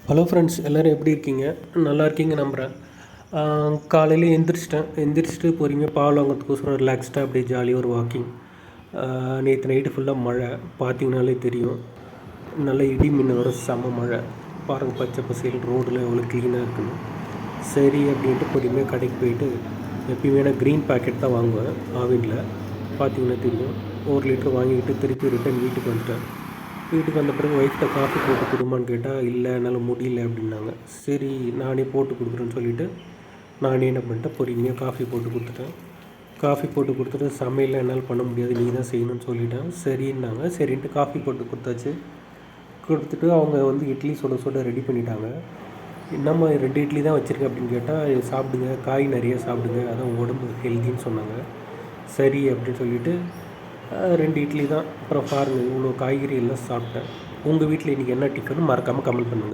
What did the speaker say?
Hello friends, எல்லோரும் எப்படி இருக்கீங்க? நல்லா இருக்கீங்க நம்புகிறேன். காலையில் எந்திரிச்சிட்டு பொறுமையாக பால் வாங்கிறதுக்கோசரம் ரிலாக்ஸ்டாக அப்படியே ஜாலியாக ஒரு வாக்கிங். நேற்று நைட்டு ஃபுல்லாக மழை பார்த்தீங்கனாலே தெரியும். நல்ல இடி மின்னலோட செம்ம மழை. பாருங்கள், பச்சை பசேல் ரோடில் எவ்வளோ க்ளீனாக இருக்குன்னு. சரி அப்படின்ட்டு பொறுமையாக கடைக்கு போயிட்டு எப்பயுமே நான் க்ரீன் பேக்கெட் தான் வாங்குவேன். ஆவினில் பார்த்தீங்கன்னா தெரியும். 1 லிட்டர் வாங்கிக்கிட்டு திருப்பி ரிட்டன் வீட்டுக்கு வந்துட்டேன். வீட்டுக்கு வந்த பிறகு ஒய்ஃப்ட்ட காஃபி போட்டு கொடுமான்னு கேட்டால், இல்லை என்னால் முடியல அப்படின்னாங்க. சரி நானே போட்டு கொடுக்குறேன்னு சொல்லிவிட்டு நானே என்ன பண்ணிட்டேன், பொறுமையாக காஃபி போட்டு கொடுத்துட்டேன். காஃபி போட்டு கொடுத்துட்டு சமையலில் என்னால் பண்ண முடியாது, நீ தான் செய்யணும்னு சொல்லிட்டேன். சரின்னாங்க. சரின்ட்டு காஃபி போட்டு கொடுத்தாச்சு. கொடுத்துட்டு அவங்க வந்து இட்லி சுட சுட ரெடி பண்ணிட்டாங்க. என்னம்மா 2 இட்லி தான் வச்சுருக்கேன் அப்படின்னு கேட்டால், சாப்பிடுங்க, காய் நிறைய சாப்பிடுங்க, அதான் உடம்பு ஹெல்த்தின்னு சொன்னாங்க. சரி அப்படின்னு சொல்லிவிட்டு 2 இட்லி தான். அப்புறம் பாருங்கள், இவ்வளோ காய்கறி எல்லாம் சாப்பிட்டேன். உங்கள் வீட்டில் இன்றைக்கி என்ன டிஃபன் மறக்காமல் கமெண்ட் பண்ணுங்கள்.